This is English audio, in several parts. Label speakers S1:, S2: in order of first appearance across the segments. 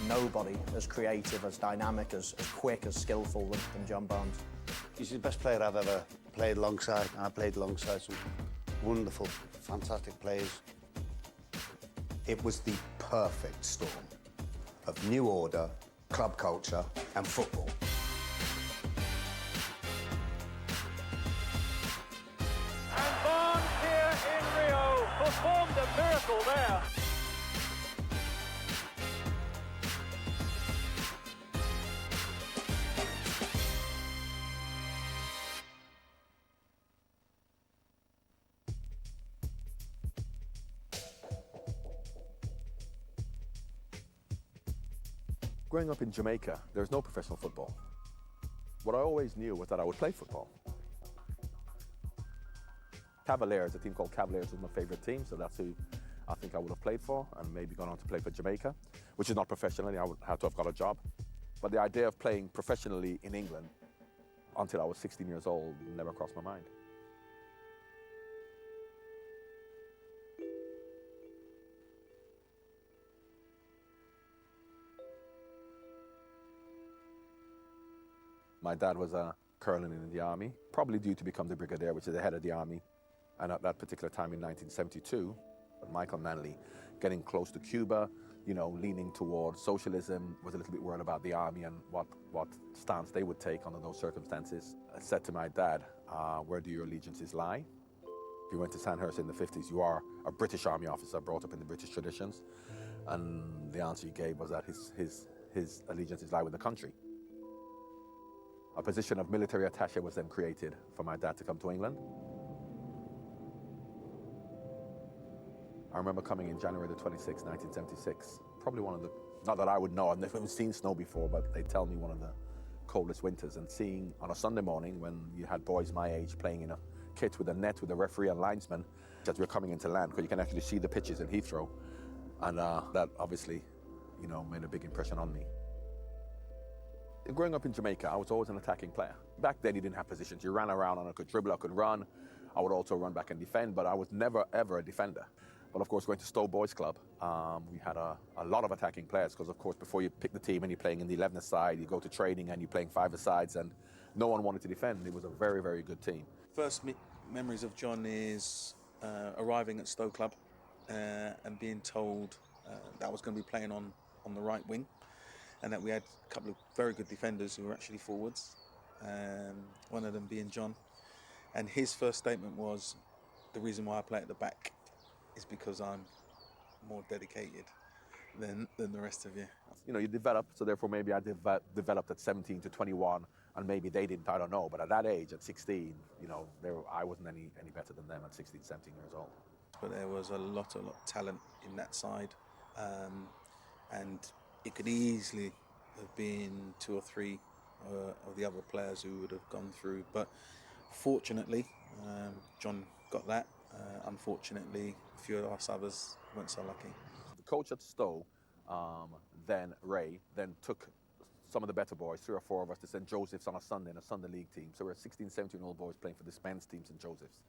S1: nobody as creative, as dynamic, as quick, as skillful than John Barnes.
S2: He's the best player I've ever played alongside, and I played alongside some wonderful, fantastic players.
S3: It was the perfect storm of new order, club culture and football.
S4: And Barnes here in Rio performed a miracle there.
S5: Growing up in Jamaica, there's no professional football. What I always knew was that I would play football. Cavaliers, a team called Cavaliers was my favorite team, so that's who I think I would have played for, and maybe gone on to play for Jamaica, which is not professionally, I would have to have got a job. But the idea of playing professionally in England until I was 16 years old never crossed my mind. My dad was a colonel in the army, probably due to become the brigadier, which is the head of the army. And at that particular time in 1972, Michael Manley, getting close to Cuba, you know, leaning towards socialism, was a little bit worried about the army and what stance they would take under those circumstances. I said to my dad, where do your allegiances lie? If you went to Sandhurst in the 50s, you are a British Army officer brought up in the British traditions. And the answer he gave was that his allegiances lie with the country. A position of military attaché was then created for my dad to come to England. I remember coming in January the 26th, 1976. Probably one of the, not that I would know, I've never even seen snow before, but they tell me one of the coldest winters. And seeing on a Sunday morning when you had boys my age playing in a kit with a net with a referee and linesman, as we were coming into land, because you can actually see the pitches in Heathrow. And that obviously, you know, made a big impression on me. Growing up in Jamaica, I was always an attacking player. Back then, you didn't have positions. You ran around and I could dribble, I could run. I would also run back and defend, but I was never, ever a defender. But of course, going to Stowe Boys Club, we had a lot of attacking players because, of course, before you pick the team and you're playing in the 11th side, you go to training and you're playing 5 sides, and no one wanted to defend. It was a very, very good team.
S6: First memories of John is arriving at Stowe Club and being told that I was going to be playing on the right wing, and that we had a couple of very good defenders who were actually forwards, one of them being John. And his first statement was, the reason why I play at the back is because I'm more dedicated than the rest of you.
S5: You know, you develop, so therefore maybe I developed at 17 to 21, and maybe they didn't, I don't know. But at that age, at 16, you know, I wasn't any better than them at 16, 17 years old.
S6: But there was a lot of talent in that side, and it could easily have been 2 or 3 of the other players who would have gone through. But fortunately, John got that. Unfortunately, a few of us others weren't so lucky.
S5: The coach at Stowe, then Ray, then took some of the better boys, 3 or 4 of us, to St. Joseph's on a Sunday in a Sunday league team. So we're 16, 17-year-old boys playing for this men's team, St. Joseph's.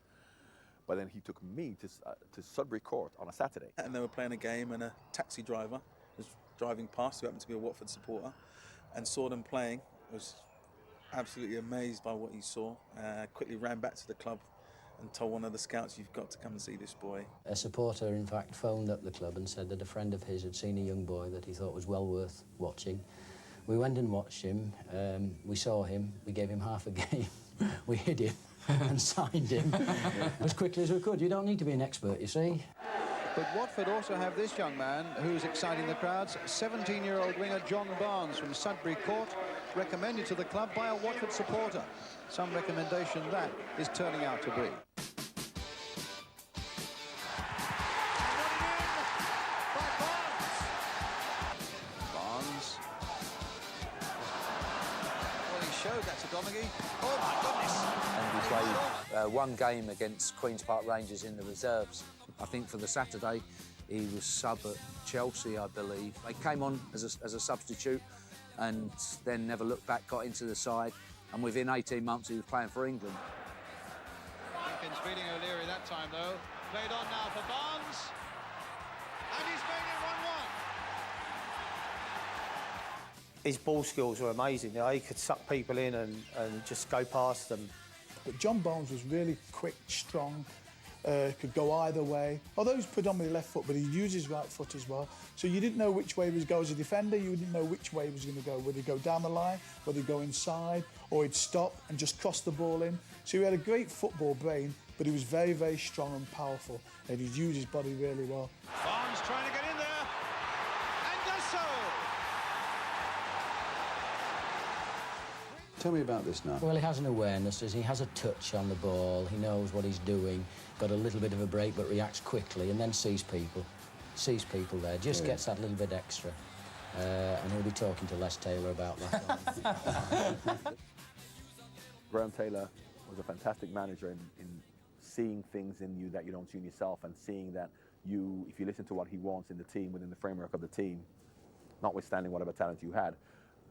S5: But then he took me to Sudbury Court on a Saturday.
S6: And they were playing a game, and a taxi driver was driving past, who happened to be a Watford supporter, and saw them playing. Was absolutely amazed by what he saw. Quickly ran back to the club and told one of the scouts, you've got to come and see this boy.
S7: A supporter, in fact, phoned up the club and said that a friend of his had seen a young boy that he thought was well worth watching. We went and watched him. We saw him. We gave him half a game. We hid him and signed him as quickly as we could. You don't need to be an expert, you see.
S8: But Watford also have this young man who's exciting the crowds, 17-year-old winger John Barnes from Sudbury Court, recommended to the club by a Watford supporter. Some recommendation that is turning out to be. Barnes. Well, he showed that to Donaghy. Oh, my goodness!
S9: And we played one game against Queen's Park Rangers in the reserves. I think for the Saturday, he was sub at Chelsea, I believe. He came on as a substitute and then never looked back, got into the side, and within 18 months he was playing for England.
S8: Jenkins beating O'Leary that time, though. Played on now for Barnes. And he's made it 1-1.
S10: his ball skills were amazing. You know, he could suck people in and just go past them.
S11: But John Barnes was really quick, strong, could go either way. Although he was predominantly left foot, but he'd use his right foot as well. So you didn't know which way he was going as a defender. You didn't know which way he was going to go. Whether he'd go down the line, whether he'd go inside, or he'd stop and just cross the ball in. So he had a great football brain, but he was very, very strong and powerful, and he'd use his body really well.
S8: Barnes trying to get in there, and does so.
S12: Tell me about this now.
S7: Well, he has an awareness, he has a touch on the ball, he knows what he's doing, got a little bit of a break but reacts quickly and then sees people there, just gets that little bit extra. And he'll be talking to Les Taylor about that.
S5: Graham Taylor was a fantastic manager in seeing things in you that you don't see in yourself, and seeing that you, if you listen to what he wants in the team, within the framework of the team, notwithstanding whatever talent you had,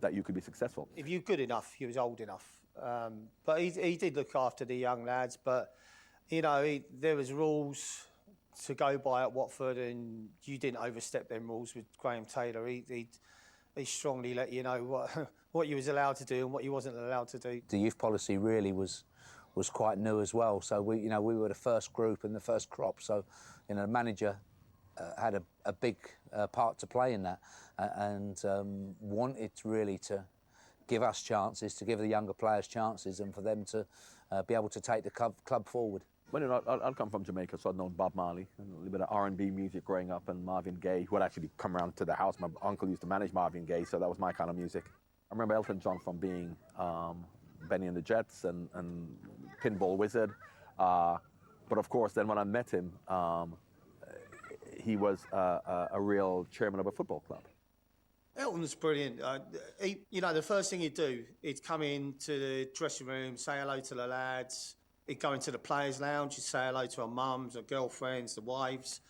S5: that you could be successful.
S10: If you're good enough, he was old enough. But he did look after the young lads, but, you know, there was rules to go by at Watford, and you didn't overstep them rules with Graham Taylor. He strongly let you know what you was allowed to do and what you wasn't allowed to do.
S9: The youth policy really was quite new as well. So we were the first group and the first crop. So, you know, the manager had a big part to play in that, and wanted really to give us chances, to give the younger players chances, and for them to be able to take the club forward.
S5: Well, you know, I'll come from Jamaica, so I'd known Bob Marley, and a little bit of R&B music growing up, and Marvin Gaye, who had actually come around to the house. My uncle used to manage Marvin Gaye, so that was my kind of music. I remember Elton John from being Benny and the Jets and Pinball Wizard. But of course, then when I met him, he was a real chairman of a football club.
S10: Elton was brilliant. You know, the first thing he'd do, he'd come into the dressing room, say hello to the lads. He'd go into the players' lounge, he'd say hello to our mums, our girlfriends, the wives.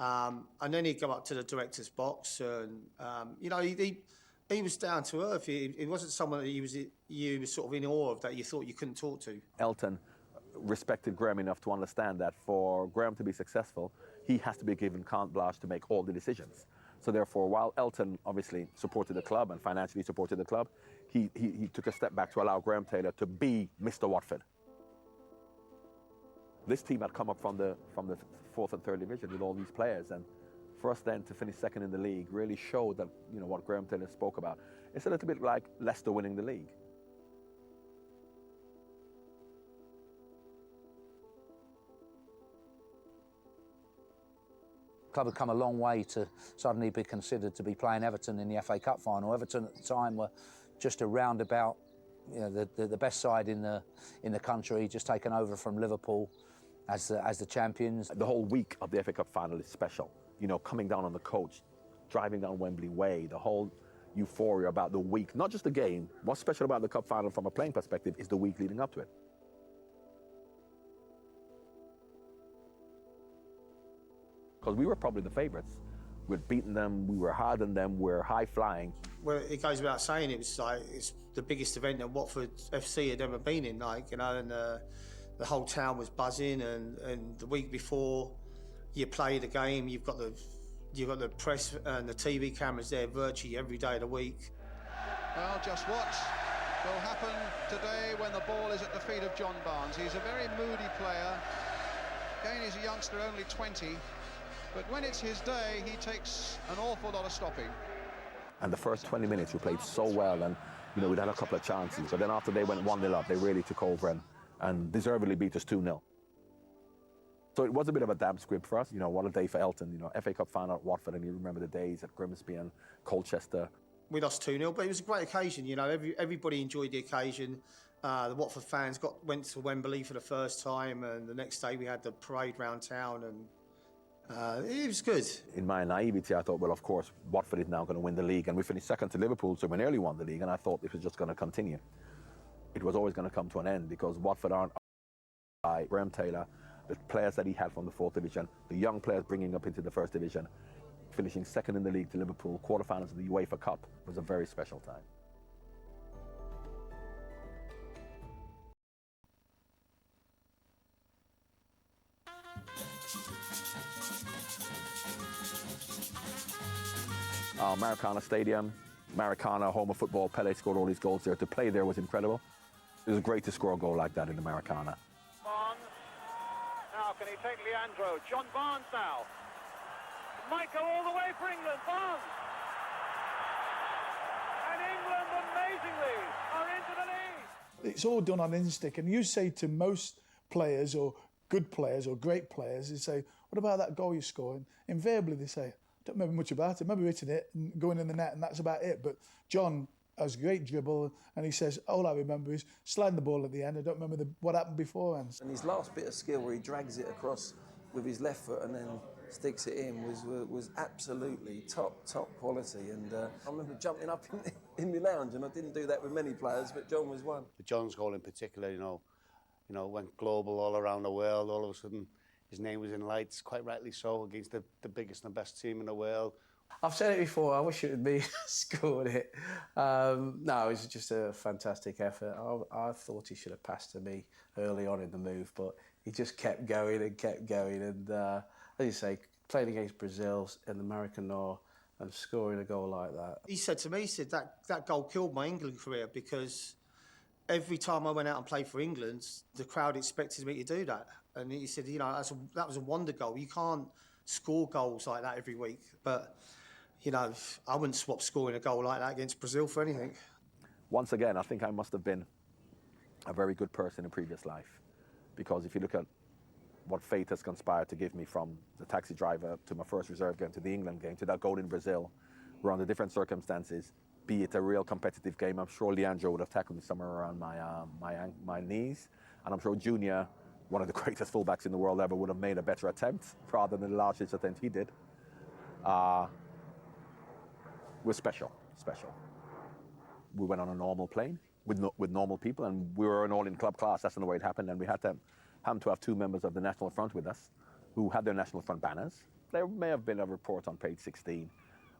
S10: And then he'd go up to the director's box. And, you know, he was down to earth. He wasn't someone that you were sort of in awe of, that you thought you couldn't talk to.
S5: Elton respected Graham enough to understand that for Graham to be successful, he has to be given carte blanche to make all the decisions. So therefore, while Elton obviously supported the club and financially supported the club, he took a step back to allow Graham Taylor to be Mr. Watford. This team had come up from the fourth and third division with all these players, and for us then to finish second in the league really showed that, you know, what Graham Taylor spoke about. It's a little bit like Leicester winning the league.
S9: The club had come a long way to suddenly be considered to be playing Everton in the FA Cup final. Everton at the time were just around about, you know, the best side in the country, just taken over from Liverpool as the champions.
S5: The whole week of the FA Cup final is special. You know, coming down on the coach, driving down Wembley Way, the whole euphoria about the week, not just the game. What's special about the cup final from a playing perspective is the week leading up to it. Because we were probably the favourites. We'd beaten them, we were harder than them, we're high-flying.
S10: Well, it goes without saying, it's the biggest event that Watford FC had ever been in, like, you know, and the whole town was buzzing, and the week before you play the game, you've got the press and the TV cameras there virtually every day of the week.
S8: Well, just what will happen today when the ball is at the feet of John Barnes. He's a very moody player. Again, he's a youngster, only 20. But when it's his day, he takes an awful lot of stopping.
S5: And the first 20 minutes we played so well, and, you know, we'd had a couple of chances. But then after they went 1-0 up, they really took over and deservedly beat us 2-0. So it was a bit of a damp squib for us. You know, what a day for Elton. You know, FA Cup final at Watford, and you remember the days at Grimsby and Colchester.
S10: We lost 2-0, but it was a great occasion. You know, everybody enjoyed the occasion. The Watford fans went to Wembley for the first time, and the next day we had the parade round town, and it was good. In my naivety, I thought, well, of course, Watford is now going to win the league, and we finished second to Liverpool, so we nearly won the league, and I thought it was just going to continue. It was always going to come to an end, because Watford aren't by Graham Taylor, the players that he had from the fourth division, the young players bringing up into the first division, finishing second in the league to Liverpool, quarterfinals of the UEFA Cup, was a very special time. Maracana Stadium,
S5: Maracana, home of football, Pele scored all these goals there. To play there was incredible. It was great to score a goal like that in the Maracana.
S4: Barnes. Now can he take Leandro? John Barnes now. Might go all the way for England. Barnes. And England, amazingly, are into the lead.
S11: It's all done on instinct. And you say to most players or good players or great players, you say, what about that goal you're scoring? Invariably they say, I don't remember much about it. I remember hitting it and going in the net and that's about it. But John has a great dribble and he says, all I remember is sliding the ball at the end. I don't remember what happened beforehand.
S12: And his last bit of skill where he drags it across with his left foot and then sticks it in was absolutely top quality. And I remember jumping up in the lounge, and I didn't do that with many players, but John was one.
S2: But John's goal in particular, you know, went global all around the world. All of a sudden, his name was in lights, quite rightly so, against the biggest and best team in the world.
S13: I've said it before, I wish it was me scored it. No, it was just a fantastic effort. I thought he should have passed to me early on in the move, but he just kept going and kept going. And as you say, playing against Brazil in the Maracana and scoring a goal like that.
S10: He said to me, he said, that goal killed my England career because every time I went out and played for England, the crowd expected me to do that. And he said, you know, that was a wonder goal. You can't score goals like that every week. But, you know, I wouldn't swap scoring a goal like that against Brazil for anything.
S5: Once again, I think I must have been a very good person in previous life. Because if you look at what fate has conspired to give me from the taxi driver to my first reserve game to the England game to that goal in Brazil, we're under different circumstances, be it a real competitive game. I'm sure Leandro would have tackled me somewhere around my knees. And I'm sure Junior, one of the greatest fullbacks in the world ever, would have made a better attempt rather than the largest attempt he did. Was special. We went on a normal plane with normal people, and we were an all-in club class. That's not the way it happened, and we had to have two members of the National Front with us who had their National Front banners. There may have been a report on page 16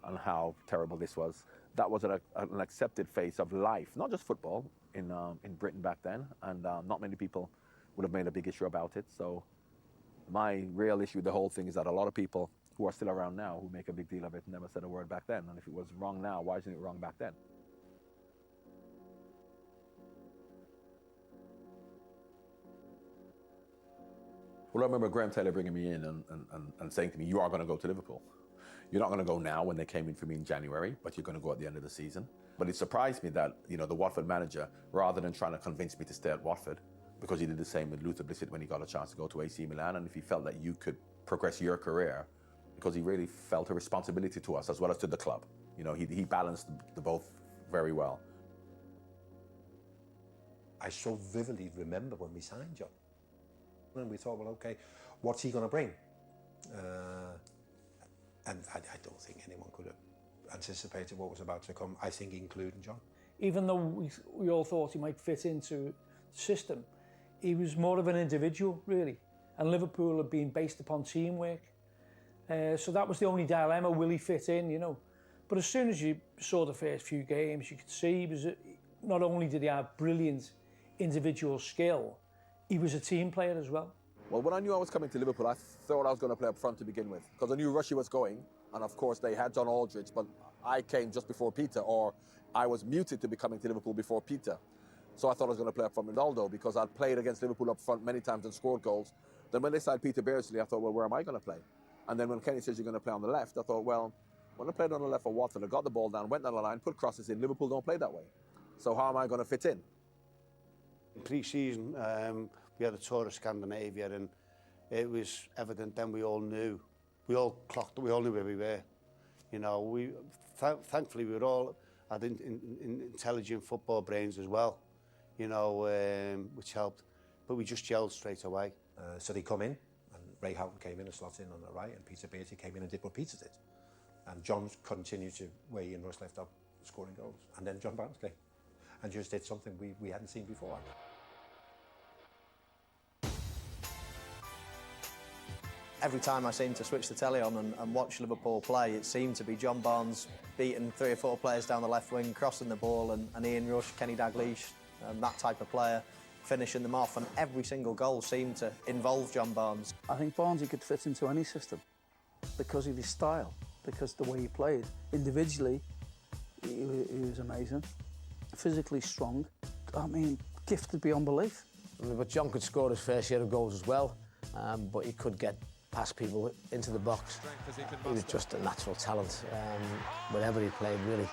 S5: on how terrible this was. That was an accepted face of life, not just football, in Britain back then, and not many people would have made a big issue about it. So my real issue with the whole thing is that a lot of people who are still around now who make a big deal of it never said a word back then. And if it was wrong now, why isn't it wrong back then? Well, I remember Graham Taylor bringing me in and saying to me, you are going to go to Liverpool. You're not going to go now when they came in for me in January, but you're going to go at the end of the season. But it surprised me that, you know, the Watford manager, rather than trying to convince me to stay at Watford, because he did the same with Luther Blissett when he got a chance to go to AC Milan, and if he felt that you could progress your career, because he really felt a responsibility to us as well as to the club. You know, he balanced the both very well.
S14: I so vividly remember when we signed John. And we thought, well, okay, what's he going to bring? And I don't think anyone could have anticipated what was about to come, I think including John.
S15: Even though we all thought he might fit into the system, he was more of an individual, really. And Liverpool had been based upon teamwork. So that was the only dilemma, will he fit in, you know? But as soon as you saw the first few games, you could see he was not only did he have brilliant individual skill, he was a team player as well.
S5: Well, when I knew I was coming to Liverpool, I thought I was going to play up front to begin with, because I knew Rushy was going, and of course they had John Aldridge, but I came just before Peter, or I was muted to be coming to Liverpool before Peter. So I thought I was going to play up front with Ronaldo, because I'd played against Liverpool up front many times and scored goals. Then when they signed Peter Beardsley, I thought, well, where am I going to play? And then when Kenny says you're going to play on the left, I thought, well, when I played on the left for Watford, I got the ball down, went down the line, put crosses in. Liverpool don't play that way. So how am I going to fit in?
S2: In pre-season, we had a tour of Scandinavia, and it was evident then we all knew. We all clocked, we all knew where we were. You know, thankfully we were all had intelligent football brains as well, you know, which helped. But we just gelled straight away.
S14: So they come in, and Ray Houghton came in and slotted in on the right, and Peter Beattie came in and did what Peter did. And John continued to, where Ian Rush left up, scoring goals. And then John Barnes came and just did something we hadn't seen before.
S1: Every time I seemed to switch the telly on and watch Liverpool play, it seemed to be John Barnes beating 3 or 4 players down the left wing, crossing the ball, and Ian Rush, Kenny Dalglish, that type of player, finishing them off. And every single goal seemed to involve John Barnes.
S16: I think Barnes could fit into any system because of his style, because the way he played. Individually, He was amazing. Physically strong. I mean, gifted beyond belief.
S17: But John could score his fair share of goals as well, but he could get past people into the box. He was just a natural talent, wherever he played, really.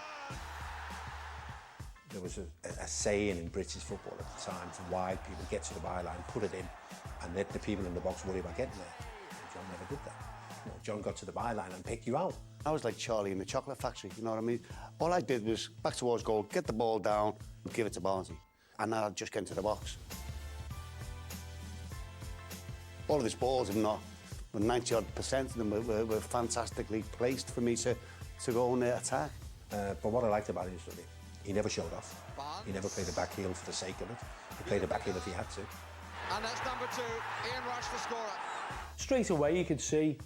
S14: There was a saying in British football at the time for wide people: get to the byline, put it in, and let the people in the box worry about getting there. And John never did that. You know, John got to the byline and picked you out.
S2: I was like Charlie in the chocolate factory, you know what I mean? All I did was back towards goal, get the ball down, give it to Barnsley, and then I'd just get into the box. All of his balls, if not 90-odd% of them, were fantastically placed for me to go on the attack.
S14: But what I liked about it is that he never showed off. He never played a back heel for the sake of it. He played a back heel if he had to.
S8: And that's number 2, Ian Rush, the scorer.
S15: Straight away you could see,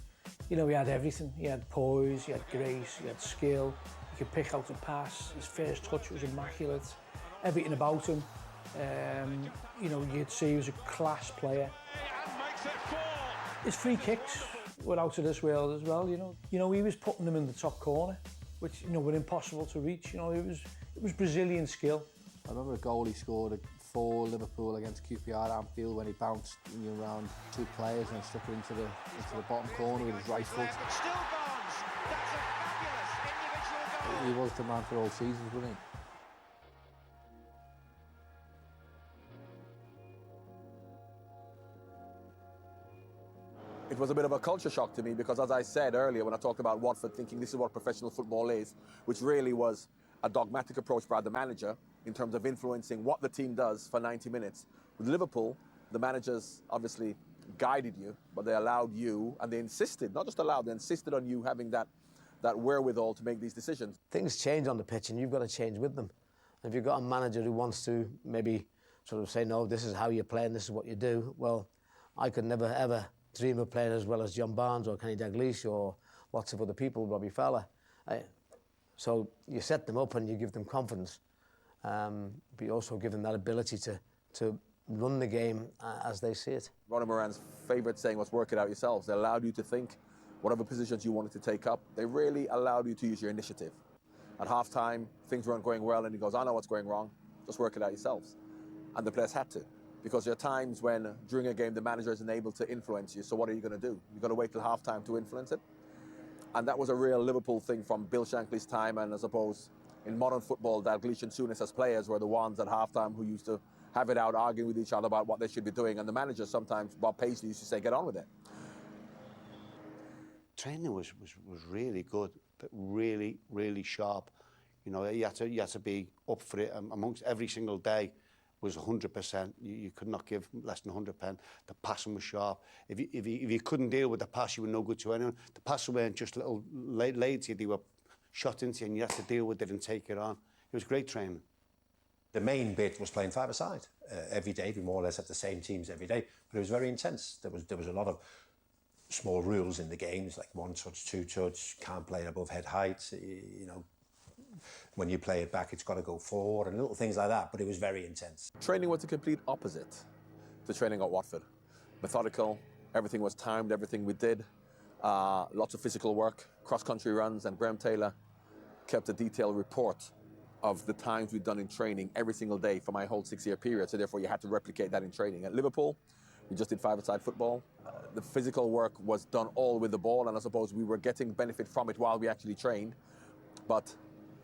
S15: you know, he had everything. He had poise, he had grace, he had skill. He could pick out a pass. His first touch was immaculate. Everything about him. You know, you'd see he was a class player. His free kicks were out of this world as well, you know. You know, he was putting them in the top corner, which, you know, were impossible to reach. You know, it was Brazilian skill.
S18: I remember a goal he scored for Liverpool against QPR at Anfield when he bounced around 2 players and stuck it into the bottom corner with his right foot.
S8: Still Barnes. That's a fabulous individual goal.
S18: He was the man for all seasons, wasn't he?
S5: It was a bit of a culture shock to me because, as I said earlier when I talked about Watford thinking this is what professional football is, which really was a dogmatic approach by the manager in terms of influencing what the team does for 90 minutes. With Liverpool, the managers obviously guided you, but they allowed you, and they insisted, not just allowed, they insisted on you having that wherewithal to make these decisions.
S17: Things change on the pitch and you've got to change with them. And if you've got a manager who wants to maybe sort of say, no, this is how you play and this is what you do, well, I could never, ever dream of playing as well as John Barnes or Kenny Dalglish or lots of other people, Robbie Fowler. So you set them up and you give them confidence, but you also give them that ability to run the game as they see it.
S5: Ronnie Moran's favourite saying was work it out yourselves. They allowed you to think whatever positions you wanted to take up. They really allowed you to use your initiative. At half-time, things weren't going well and he goes, I know what's going wrong, just work it out yourselves. And the players had to. Because there are times when, during a game, the manager isn't able to influence you. So what are you going to do? You've got to wait till half-time to influence it. And that was a real Liverpool thing from Bill Shankly's time. And I suppose in modern football, Dalglish and Souness as players were the ones at half-time who used to have it out, arguing with each other about what they should be doing. And the manager sometimes, Bob Paisley, used to say, get on with it.
S2: Training was really good, but really, really sharp. You know, you had to be up for it amongst every single day. Was 100%. You could not give less than 100%. The passing was sharp. If you couldn't deal with the pass, you were no good to anyone. The passes weren't just little laid to you, they were shot into you and you had to deal with it and take it on. It was great training.
S14: The main bit was playing five-a-side every day. We more or less had the same teams every day, but it was very intense. There was a lot of small rules in the games, like 1 touch, 2 touch, can't play above head height, you know. When you play it back, it's got to go forward and little things like that, but it was very intense.
S5: Training was the complete opposite to training at Watford. Methodical, everything was timed, everything we did. Lots of physical work, cross-country runs, and Graham Taylor kept a detailed report of the times we'd done in training every single day for my whole 6-year period, so therefore you had to replicate that in training. At Liverpool, we just did five-a-side football. The physical work was done all with the ball, and I suppose we were getting benefit from it while we actually trained, but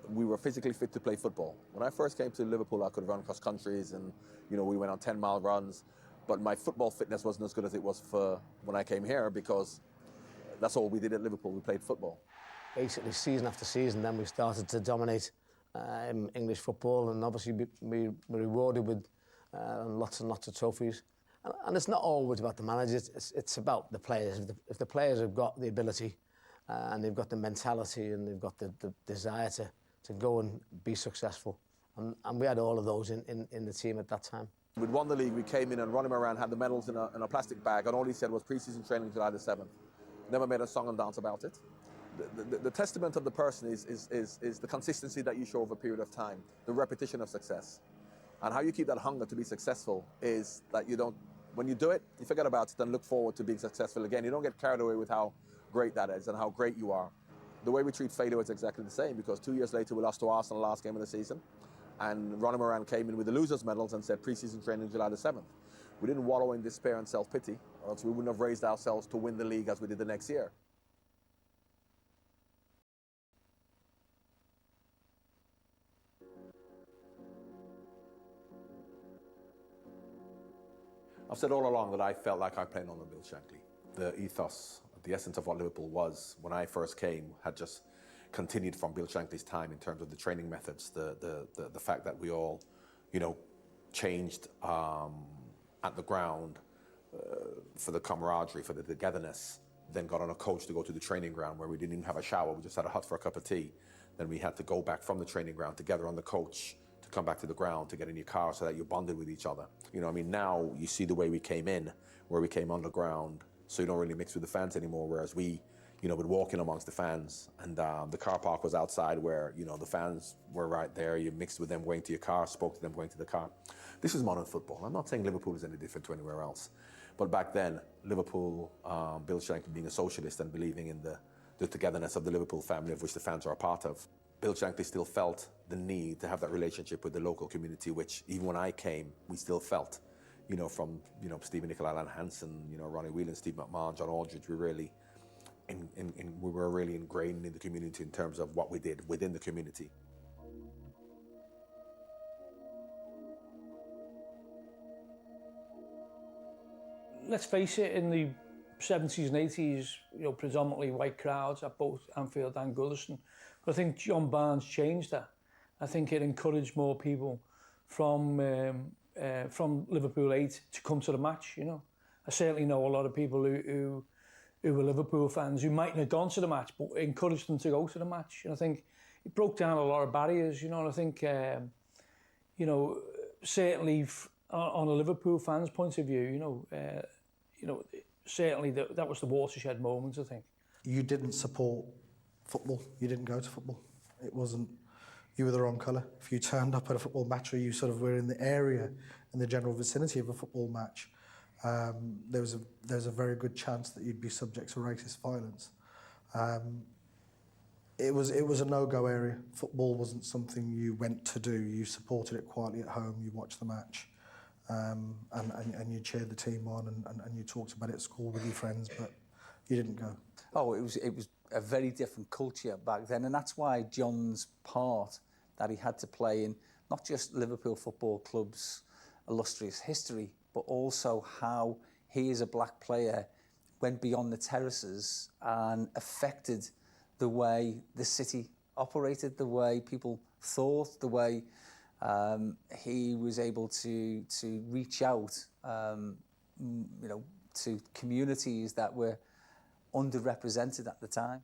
S5: we were physically fit to play football. When I first came to Liverpool, I could run cross countries and, you know, we went on 10-mile runs, but my football fitness wasn't as good as it was for when I came here because that's all we did at Liverpool, we played football.
S17: Basically, season after season, then we started to dominate English football and obviously we were rewarded with lots and lots of trophies. And it's not always about the manager, it's about the players. If the players have got the ability and they've got the mentality and they've got the desire to go and be successful. And we had all of those in the team at that time.
S5: We'd won the league, we came in and Ronnie Moran had the medals in a plastic bag and all he said was pre-season training July the 7th. Never made a song and dance about it. The testament of the person is the consistency that you show over a period of time, the repetition of success. And how you keep that hunger to be successful is that you don't, when you do it, you forget about it and look forward to being successful again. You don't get carried away with how great that is and how great you are. the way we treat failure was exactly the same, because 2 years later we lost to Arsenal last game of the season, and Ronnie Moran came in with the losers' medals and said pre-season training July the 7th. We didn't wallow in despair and self-pity, or else we wouldn't have raised ourselves to win the league as we did the next year. I've said all along that I felt like I played under Bill Shankly. The ethos, the essence of what Liverpool was when I first came had just continued from Bill Shankly's time in terms of the training methods, the fact that we all, changed at the ground for the camaraderie, for the togetherness, then got on a coach to go to the training ground where we didn't even have a shower, we just had a hut for a cup of tea. Then we had to go back from the training ground together on the coach to come back to the ground to get in your car so that you bonded with each other. Now you see the way we came in, where we came underground, so you don't really mix with the fans anymore, whereas we, would walk in amongst the fans, and the car park was outside where, the fans were right there. You mixed with them going to your car, spoke to them going to the car. This is modern football. I'm not saying Liverpool is any different to anywhere else, but back then, Liverpool, Bill Shankly being a socialist and believing in the togetherness of the Liverpool family, of which the fans are a part of, Bill Shankly still felt the need to have that relationship with the local community, which even when I came, we still felt. From Stephen Nicolai, Alan Hansen, Ronnie Whelan, Steve McMahon, John Aldridge, we were really ingrained in the community in terms of what we did within the community.
S15: Let's face it, in the 70s and 80s, predominantly white crowds at both Anfield and Goodison. But I think John Barnes changed that. I think it encouraged more people from Liverpool 8 to come to the match. I certainly know a lot of people who were Liverpool fans who mightn't have gone to the match, but encouraged them to go to the match. And I think it broke down a lot of barriers. And I think certainly on a Liverpool fan's point of view, certainly that was the watershed moment, I think.
S19: You didn't support football. You didn't go to football. It wasn't, you were the wrong colour. If you turned up at a football match or you sort of were in the area, in the general vicinity of a football match, there was a very good chance that you'd be subject to racist violence. It was a no-go area. Football wasn't something you went to do. You supported it quietly at home. You watched the match, and you cheered the team on, and you talked about it at school with your friends, but you didn't go.
S9: Oh, it was a very different culture back then, and that's why John's part that he had to play in not just Liverpool Football Club's illustrious history, but also how he as a black player went beyond the terraces and affected the way the city operated, the way people thought, the way he was able to reach out, to communities that were underrepresented at the time.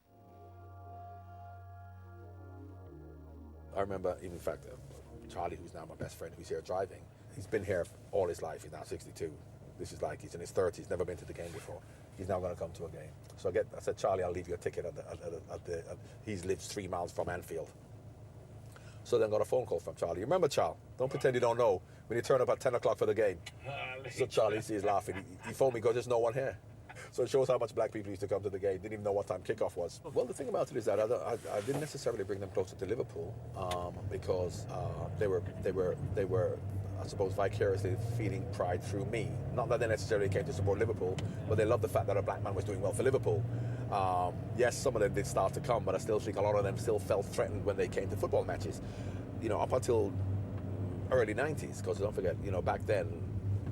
S5: I remember, in fact, Charlie, who's now my best friend, who's here driving, he's been here all his life. He's now 62. This is like he's in his 30s, never been to the game before. He's now going to come to a game. So I said, Charlie, I'll leave you a ticket he lives 3 miles from Anfield. So then got a phone call from Charlie. You remember, Charlie? Don't pretend you don't know. When you turn up at 10 o'clock for the game. So Charlie sees laughing. He phoned me, goes, there's no one here. So it shows how much black people used to come to the game, didn't even know what time kickoff was. Well, the thing about it is that I didn't necessarily bring them closer to Liverpool because they were, I suppose, vicariously feeling pride through me. Not that they necessarily came to support Liverpool, but they loved the fact that a black man was doing well for Liverpool. Yes, some of them did start to come, but I still think a lot of them still felt threatened when they came to football matches. Up until early 90s, because don't forget, back then,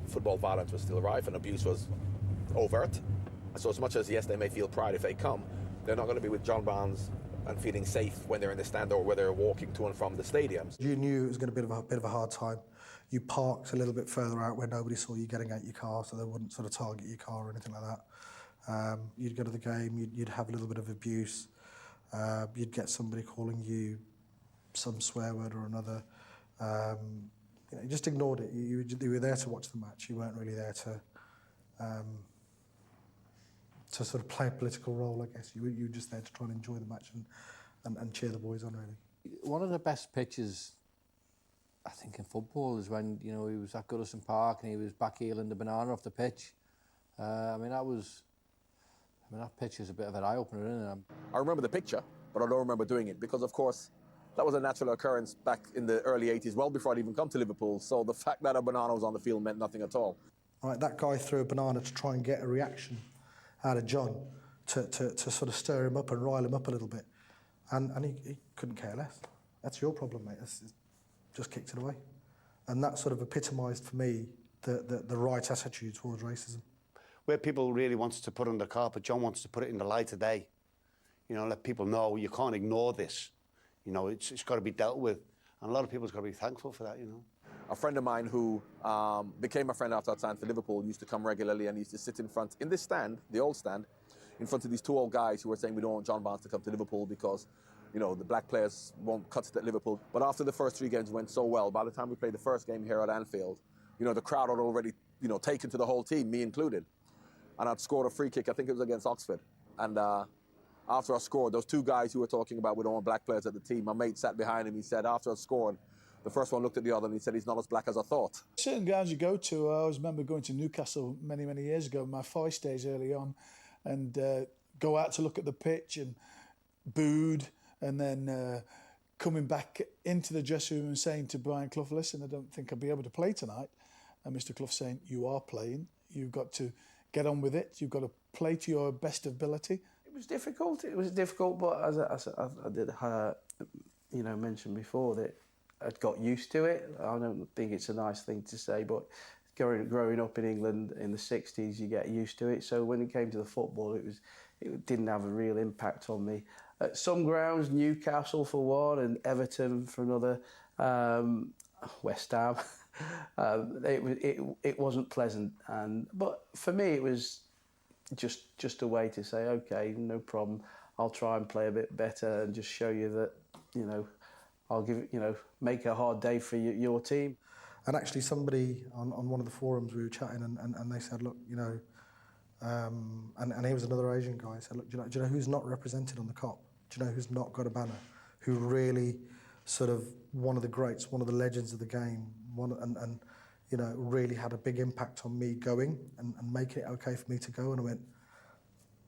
S5: football violence was still rife and abuse was overt. So as much as, yes, they may feel pride if they come, they're not going to be with John Barnes and feeling safe when they're in the stand or where they're walking to and from the stadiums.
S19: You knew it was going to be a bit of a hard time. You parked a little bit further out where nobody saw you getting out your car, so they wouldn't sort of target your car or anything like that. You'd go to the game, you'd have a little bit of abuse. You'd get somebody calling you some swear word or another. You just ignored it. You were there to watch the match. You weren't really there to sort of play a political role, I guess. You were just there to try and enjoy the match and cheer the boys on, really.
S18: One of the best pitches, I think, in football is when, he was at Goodison Park and he was backheeling the banana off the pitch.
S5: I
S18: that pitch is a bit of an eye-opener, isn't it?
S5: I remember the picture, but I don't remember doing it because, of course, that was a natural occurrence back in the early 80s, well before I'd even come to Liverpool. So the fact that a banana was on the field meant nothing at all.
S19: Right, that guy threw a banana to try and get a reaction out of John to sort of stir him up and rile him up a little bit. And he couldn't care less. That's your problem, mate. Just kicked it away. And that sort of epitomised for me the right attitude towards racism.
S2: Where people really wanted to put it on the carpet, John wants to put it in the light of day. You know, let people know you can't ignore this. You know, it's got to be dealt with. And a lot of people's got to be thankful for that, you know.
S5: A friend of mine who became a friend after I signed for Liverpool used to come regularly and he used to sit in front, in this stand, the old stand, in front of these two old guys who were saying we don't want John Barnes to come to Liverpool because, you know, the black players won't cut it at Liverpool. But after the first 3 games went so well, by the time we played the first game here at Anfield, you know, the crowd had already, you know, taken to the whole team, me included. And I'd scored a free kick, I think it was against Oxford. And after I scored, those 2 guys who were talking about we don't want black players at the team, my mate sat behind him, he said, after I scored, the first one looked at the other and he said, he's not as black as I thought.
S11: Certain grounds you go to, I always remember going to Newcastle many, many years ago, my Forest days early on, and go out to look at the pitch and booed, and then coming back into the dressing room and saying to Brian Clough, listen, I don't think I'll be able to play tonight. And Mr. Clough saying, you are playing, you've got to get on with it, you've got to play to your best ability.
S13: It was difficult, but as I did, you know, mention before that I'd got used to it. I don't think it's a nice thing to say, but growing up in England in the 60s, you get used to it. So when it came to the football, it didn't have a real impact on me. At some grounds, Newcastle for one, and Everton for another, West Ham, it wasn't pleasant. But for me, it was just a way to say, okay, no problem. I'll try and play a bit better and just show you that, you know, I'll give it, you know, make a hard day for your team.
S19: And actually somebody on one of the forums we were chatting and they said, look, you know, and he was another Asian guy, said, look, do you know who's not represented on the Kop? Do you know who's not got a banner? Who really sort of one of the greats, one of the legends of the game, and you know, really had a big impact on me going and making it okay for me to go. And I went,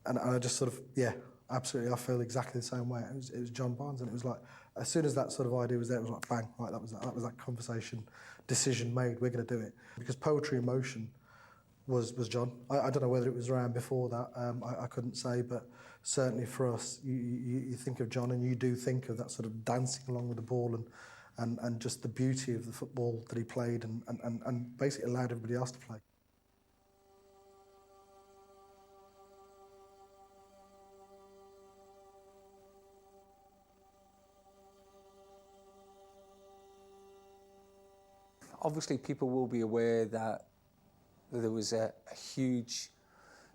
S19: and I just sort of, yeah, absolutely, I feel exactly the same way. It was John Barnes, and it was like, as soon as that sort of idea was there, it was like, bang, right, that was that conversation, decision made, we're going to do it. Because Poetry in Motion was John. I don't know whether it was around before that, I couldn't say, but certainly for us, you think of John and you do think of that sort of dancing along with the ball and just the beauty of the football that he played and basically allowed everybody else to play.
S20: Obviously, people will be aware that there was a huge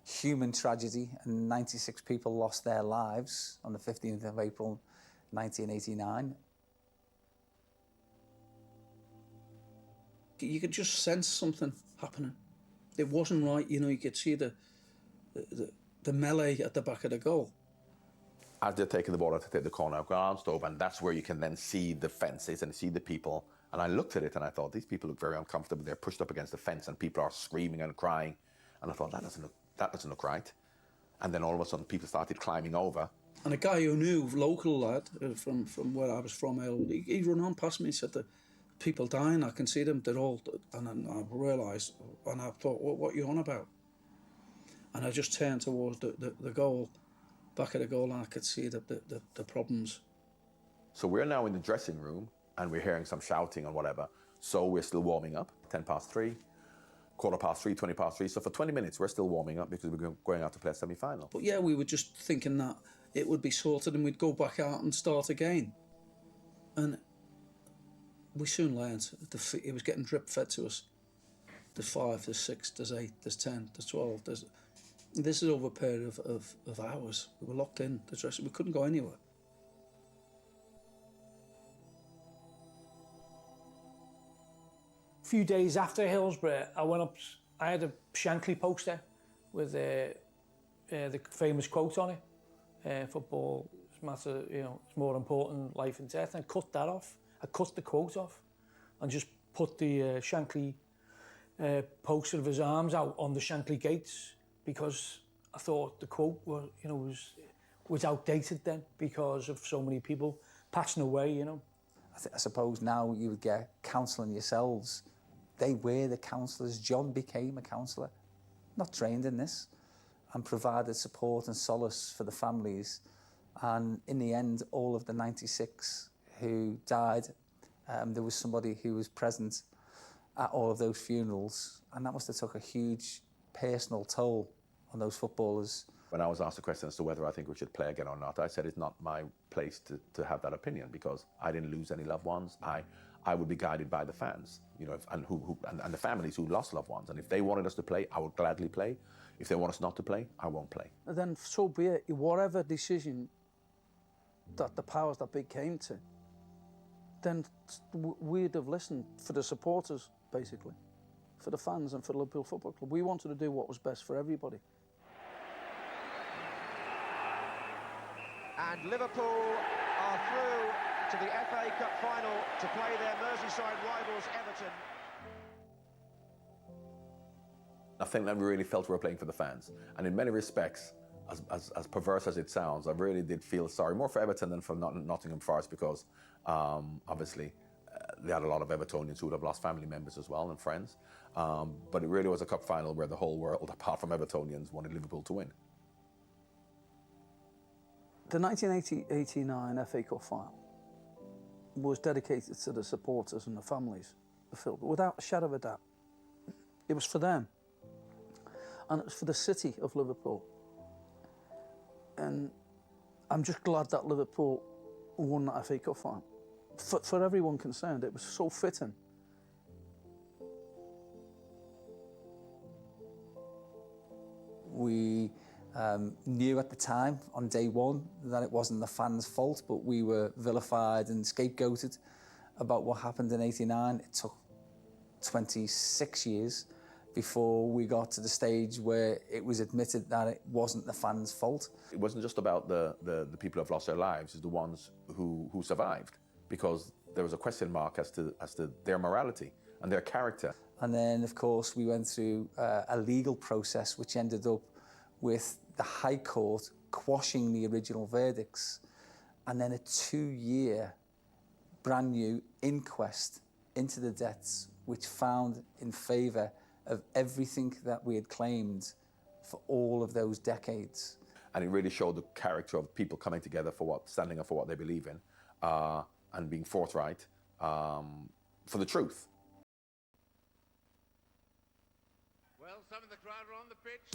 S20: human tragedy and 96 people lost their lives on the 15th of April 1989.
S16: You could just sense something happening. It wasn't right, you know, you could see the melee at the back of the goal.
S5: As they're taking the ball out to take the corner, I've glanced over, and that's where you can then see the fences and see the people. And I looked at it and I thought, these people look very uncomfortable. They're pushed up against the fence and people are screaming and crying. And I thought, that doesn't look right. And then all of a sudden people started climbing over.
S16: And a guy who knew, local lad, from where I was from, he ran on past me and said, the people dying, I can see them, they're all, and then I realised, and I thought, what are you on about? And I just turned towards the goal, back of the goal, and I could see the problems.
S5: So we're now in the dressing room, and we're hearing some shouting and whatever. So we're still warming up, 10 past 3, quarter past 3, 20 past 3. So for 20 minutes, we're still warming up because we're going out to play a semi-final.
S16: But yeah, we were just thinking that it would be sorted and we'd go back out and start again. And we soon learned it was getting drip-fed to us. There's 5, there's 6, there's 8, there's 10, there's 12. This is over a period of hours. We were locked in the dressing. We couldn't go anywhere.
S15: A few days after Hillsborough, I went up, I had a Shankly poster with the famous quote on it, football matter, you know, it's more important life and death, and I cut that off. I cut the quote off and just put the Shankly poster of his arms out on the Shankly gates, because I thought the quote was, you know, was outdated then because of so many people passing away, you know.
S20: I suppose now you would get counselling yourselves. They were the counsellors. John became a counsellor, not trained in this, and provided support and solace for the families. And in the end, all of the 96 who died, there was somebody who was present at all of those funerals, and that must have took a huge personal toll on those footballers.
S5: When I was asked the question as to whether I think we should play again or not, I said it's not my place to have that opinion, because I didn't lose any loved ones. I would be guided by the fans, you know, and the families who lost loved ones. And if they wanted us to play, I would gladly play. If they want us not to play, I won't play.
S16: And then so be it. Whatever decision that the powers that be came to, then we'd have listened for the supporters, basically, for the fans and for the Liverpool Football Club. We wanted to do what was best for everybody.
S4: And Liverpool are through to the FA Cup final to play their Merseyside rivals Everton.
S5: I think that we really felt we were playing for the fans. And in many respects, as perverse as it sounds, I really did feel sorry, more for Everton than for Nottingham Forest, because obviously they had a lot of Evertonians who would have lost family members as well and friends. But it really was a cup final where the whole world, apart from Evertonians, wanted Liverpool to win.
S16: The 1989 FA Cup final was dedicated to the supporters and the families of Liverpool, without a shadow of a doubt. It was for them. And it was for the city of Liverpool. And I'm just glad that Liverpool won that FA Cup final. For everyone concerned, it was so fitting.
S20: We knew at the time, on day one, that it wasn't the fans' fault, but we were vilified and scapegoated about what happened in '89. It took 26 years before we got to the stage where it was admitted that it wasn't the fans' fault.
S5: It wasn't just about the people who have lost their lives, it's the ones who survived, because there was a question mark as to their morality and their character.
S20: And then, of course, we went through a legal process which ended up with the High Court quashing the original verdicts, and then a 2-year brand new inquest into the deaths, which found in favour of everything that we had claimed for all of those decades.
S5: And it really showed the character of people coming together standing up for what they believe in, and being forthright for the truth.
S21: Well, some of the crowd are on the pitch.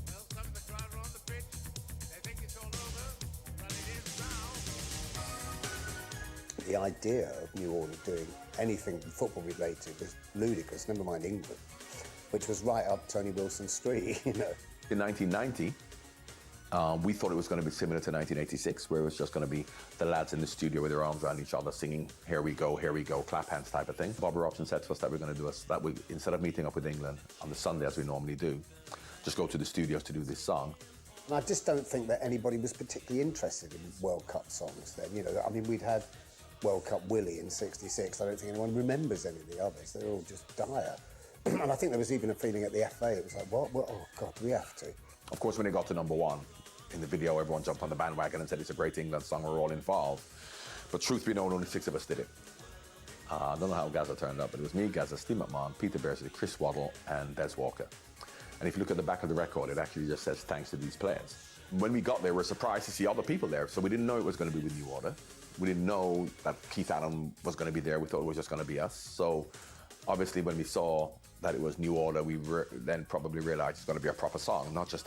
S21: Well, some of the crowd are on the pitch. They think it's all over, but it is now.
S3: The idea of New Order doing anything football related was ludicrous, never mind England, which was right up Tony Wilson's street, you know.
S5: In 1990, we thought it was going to be similar to 1986, where it was just going to be the lads in the studio with their arms around each other singing, here we go, clap hands type of thing. Bobby Robson said to us that we're going to do that we, instead of meeting up with England on the Sunday as we normally do, just go to the studios to do this song.
S3: And I just don't think that anybody was particularly interested in World Cup songs then. You know, I mean, we'd had World Cup Willie in '66. I don't think anyone remembers any of the others. They're all just dire. And I think there was even a feeling at the FA, it was like, what? Oh, God, do we have to?
S5: Of course, when it got to #1, in the video, everyone jumped on the bandwagon and said it's a great England song, we're all involved. But truth be known, only 6 of us did it. I don't know how Gazza turned up, but it was me, Gazza, Steve McMahon, Peter Beardsley, Chris Waddle, and Des Walker. And if you look at the back of the record, it actually just says thanks to these players. When we got there, we were surprised to see other people there, so we didn't know it was going to be with New Order. We didn't know that Keith Adam was going to be there. We thought it was just going to be us. So obviously when we saw that it was New Order, we then probably realized it's going to be a proper song, not just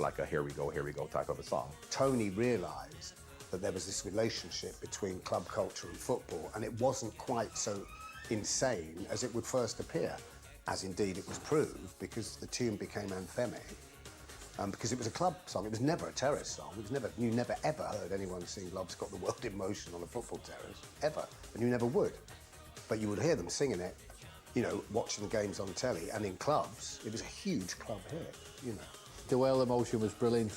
S5: like a here we go type of a song.
S3: Tony realised that there was this relationship between club culture and football, and it wasn't quite so insane as it would first appear, as indeed it was proved, because the tune became anthemic, because it was a club song. It was never a terrace song. You never ever heard anyone sing Love's Got the World in Motion on a football terrace, ever, and you never would. But you would hear them singing it, you know, watching the games on telly, and in clubs, it was a huge club hit, you know.
S18: The Whale Emotion was brilliant,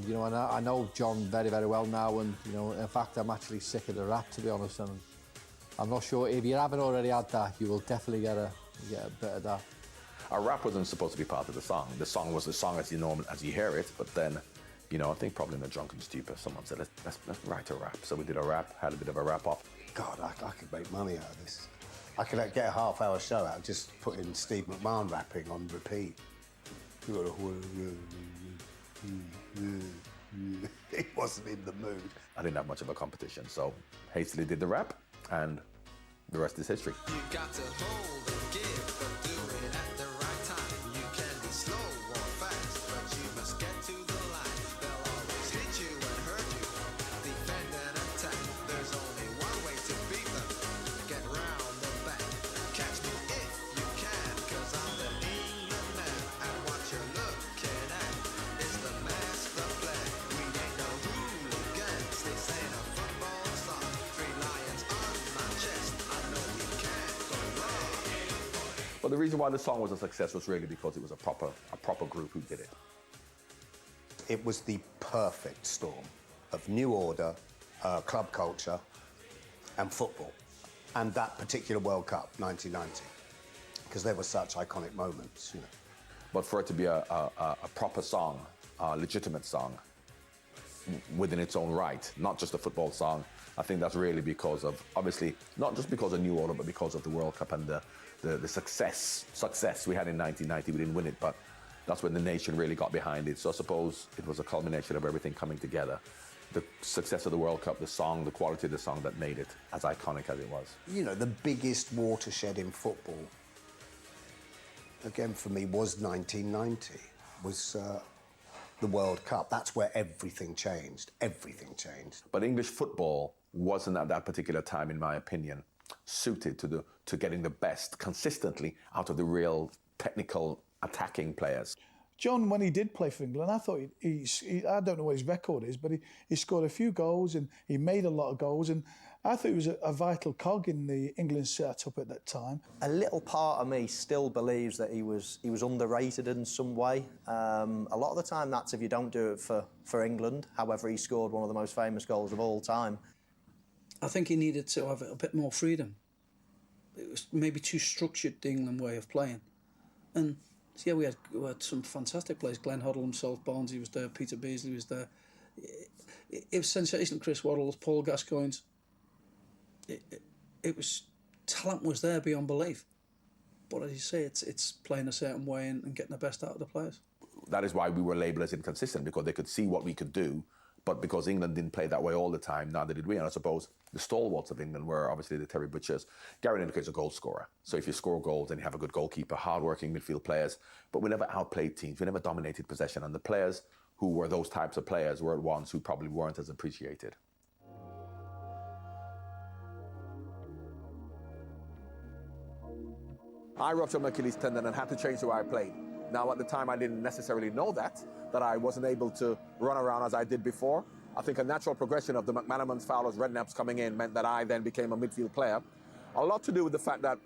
S18: you know, and I know John very, very well now, and, you know, in fact, I'm actually sick of the rap, to be honest, and I'm not sure, if you haven't already had that, you will definitely get a bit of that.
S5: A rap wasn't supposed to be part of the song. The song was the song as you hear it, but then, you know, I think probably in the drunken stupor, someone said, let's write a rap. So we did a rap, had a bit of a rap off.
S3: God, I could make money out of this. I could get a half-hour show out just putting Steve McMahon rapping on repeat. He wasn't in the mood.
S5: I didn't have much of a competition, so hastily did the rap, and the rest is history.
S6: You got to hold and give, but do it at the right time. You can be slow or fast, but you must get to the line. They'll always hit you and hurt you. Defend and attack. There's only one way to beat them. Get round the back. Catch me if you can, cause I'm the England man. And what you're looking at is the master plan. We ain't no hooligans. This ain't a football song. 3 lions on my chest. I know we can't go wrong.
S5: But the reason why the song was a success was really because it was a proper group who did it.
S3: It was the perfect storm of new order, club culture, and football. And that particular World Cup, 1990, because there were such iconic moments, you know.
S5: But for it to be a proper song, a legitimate song, within its own right, not just a football song, I think that's really because of, obviously, not just because of New Order, but because of the World Cup and the success we had in 1990. We didn't win it, but that's when the nation really got behind it. So I suppose it was a culmination of everything coming together. The success of the World Cup, the song, the quality of the song that made it as iconic as it was.
S3: You know, the biggest watershed in football, again for me, was 1990, was the World Cup. That's where everything changed. Everything changed.
S5: But English football wasn't at that particular time, in my opinion, suited to getting the best consistently out of the real technical attacking players.
S11: John, when he did play for England, I thought he I don't know what his record is, but he scored a few goals and he made a lot of goals, and I thought he was a vital cog in the England setup at that time.
S1: A little part of me still believes that he was underrated in some way. A lot of the time that's if you don't do it for England. However, he scored one of the most famous goals of all time.
S16: I think he needed to have a bit more freedom. It was maybe too structured, the England way of playing. And yeah, we had some fantastic players. Glenn Hoddle himself, Barnsley was there, Peter Beasley was there. It was sensational. Chris Waddle, Paul Gascoigne. It was, talent was there beyond belief. But as you say, it's playing a certain way and getting the best out of the players.
S5: That is why we were labelled as inconsistent, because they could see what we could do, but because England didn't play that way all the time, neither did we. And I suppose the stalwarts of England were obviously the Terry Butchers. Gary Lineker is a goal scorer. So if you score goals, then you have a good goalkeeper, hard-working midfield players. But we never outplayed teams. We never dominated possession. And the players who were those types of players were the ones who probably weren't as appreciated. I ruptured my Achilles tendon and had to change the way I played. Now, at the time, I didn't necessarily know that I wasn't able to run around as I did before. I think a natural progression of the McManamans, Fowlers, Redknaps coming in meant that I then became a midfield player. A lot to do with the fact that,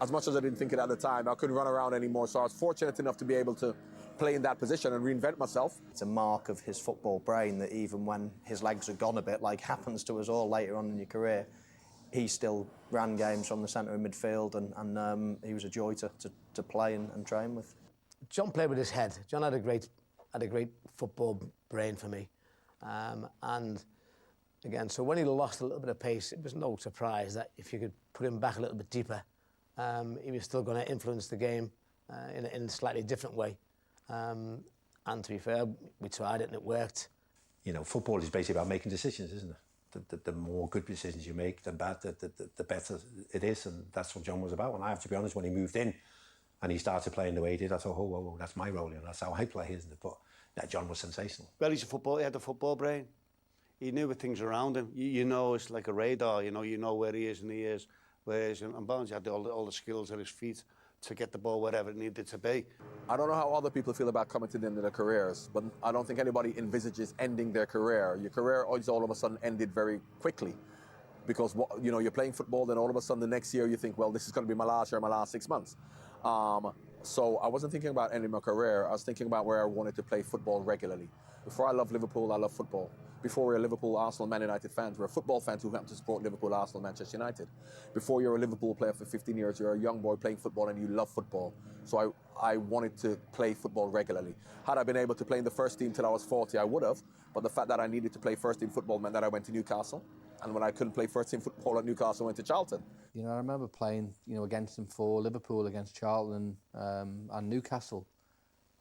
S5: as much as I didn't think it at the time, I couldn't run around anymore. So I was fortunate enough to be able to play in that position and reinvent myself.
S1: It's a mark of his football brain that even when his legs are gone a bit, like happens to us all later on in your career, he still ran games from the centre of midfield, and he was a joy to play and train with.
S17: John played with his head. John had a great football brain for me. And again, so when he lost a little bit of pace, it was no surprise that if you could put him back a little bit deeper, he was still going to influence the game in a slightly different way. And to be fair, we tried it and it worked.
S14: You know, football is basically about making decisions, isn't it? The more good decisions you make, the better it is, and that's what John was about. And I have to be honest, when he moved in and he started playing the way he did, I thought, oh, whoa, that's my role, and that's how I play, isn't it? But yeah, John was sensational.
S2: Well, he had the football brain. He knew the things around him. You know, it's like a radar. You know where he is and he is. Whereas, and Barnes had all the skills at his feet to get the ball wherever it needed to be.
S5: I don't know how other people feel about coming to the end of their careers, but I don't think anybody envisages ending their career. Your career is all of a sudden ended very quickly, because you're playing football, then all of a sudden the next year you think, well, this is going to be my last year, my last 6 months. So I wasn't thinking about ending my career. I was thinking about where I wanted to play football regularly. Before I loved Liverpool, I loved football. Before we were Liverpool, Arsenal, Man United fans, we're football fans who happen to support Liverpool, Arsenal, Manchester United. Before you're a Liverpool player for 15 years, you're a young boy playing football and you love football. So I wanted to play football regularly. Had I been able to play in the first team till I was 40, I would have. But the fact that I needed to play first team football meant that I went to Newcastle. And when I couldn't play first team football at Newcastle, I went to Charlton.
S18: You know, I remember playing, you know, against him for Liverpool, against Charlton and Newcastle.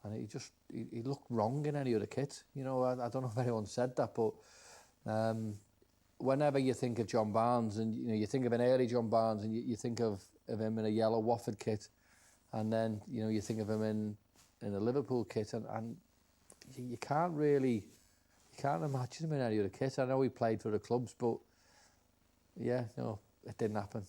S18: And he looked wrong in any other kit. You know, I don't know if anyone said that, but whenever you think of John Barnes, and you know, you think of an early John Barnes, and you think of him in a yellow Watford kit, and then you know you think of him in a Liverpool kit, and you can't imagine him in any other kit. I know he played for the clubs, but yeah, no, it didn't happen.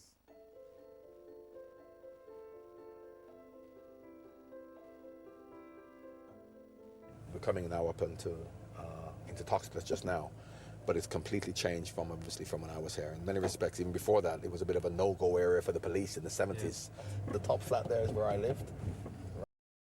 S5: We're coming now up into Toxteth just now, but it's completely changed from obviously from when I was here. In many respects, even before that, it was a bit of a no-go area for the police in the 70s. The top flat there is where I lived.